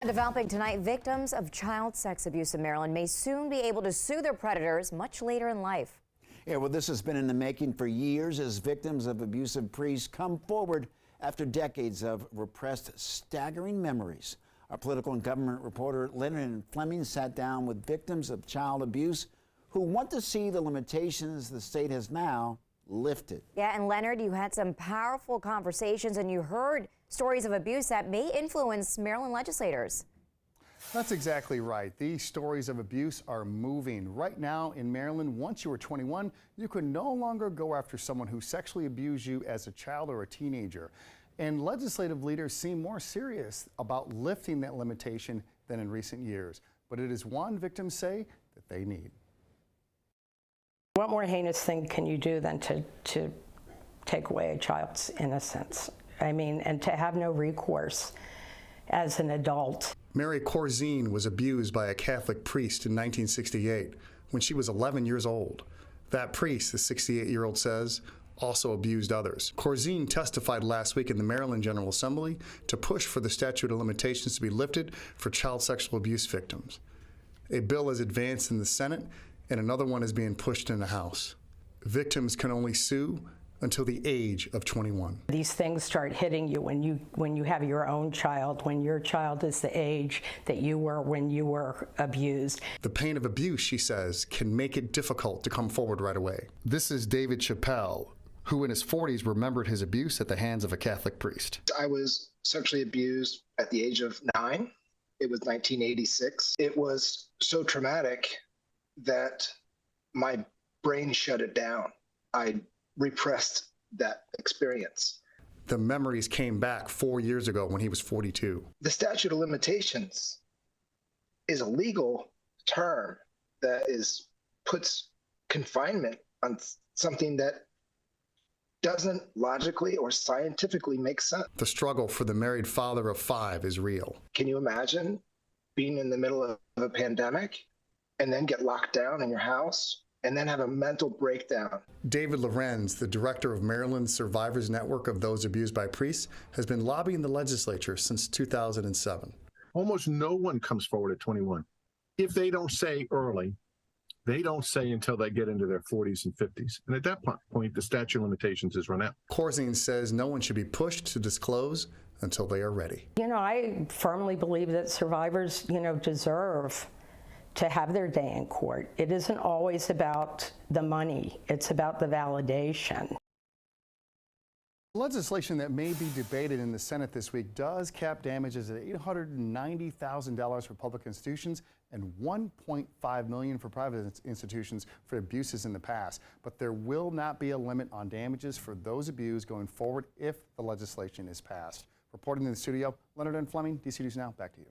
Developing tonight, victims of child sex abuse in Maryland may soon be able to sue their predators much later in life. Yeah, well, this has been in the making for years as victims of abusive priests come forward after decades of repressed, staggering memories. Our political and government reporter Leonard Fleming sat down with victims of child abuse who want to see the limitations the state has now lifted. Yeah, and Leonard, you had some powerful conversations and you heard stories of abuse that may influence Maryland legislators. That's exactly right. These stories of abuse are moving. Right now in Maryland, once you were 21, you could no longer go after someone who sexually abused you as a child or a teenager. And legislative leaders seem more serious about lifting that limitation than in recent years. But it is one victims say that they need. What more heinous thing can you do than to take away a child's innocence? I mean, and to have no recourse as an adult. Mary Corzine was abused by a Catholic priest in 1968 when she was 11 years old. That priest, the 68-year-old says, also abused others. Corzine testified last week in the Maryland General Assembly to push for the statute of limitations to be lifted for child sexual abuse victims. A bill is advanced in the Senate and another one is being pushed in the House. Victims can only sue until the age of 21. These things start hitting you when you have your own child, when your child is the age that you were when you were abused. The pain of abuse, she says, can make it difficult to come forward right away. This is David Chappelle, who in his 40s remembered his abuse at the hands of a Catholic priest. I was sexually abused at the age of 9. It was 1986. It was so traumatic that my brain shut it down. I repressed that experience. The memories came back 4 years ago when he was 42. The statute of limitations is a legal term that puts confinement on something that doesn't logically or scientifically make sense. The struggle for the married father of 5 is real. Can you imagine being in the middle of a pandemic and then get locked down in your house and then have a mental breakdown? David Lorenz, the director of Maryland's Survivors Network of Those Abused by Priests, has been lobbying the legislature since 2007. Almost no one comes forward at 21. If they don't say early, they don't say until they get into their 40s and 50s. And at that point, the statute of limitations is run out. Corzine says no one should be pushed to disclose until they are ready. You know, I firmly believe that survivors, deserve to have their day in court. It isn't always about the money, it's about the validation. Legislation that may be debated in the Senate this week does cap damages at $890,000 for public institutions and $1.5 million for private institutions for abuses in the past. But there will not be a limit on damages for those abused going forward if the legislation is passed. Reporting in the studio, Leonard Fleming, DC News Now, back to you.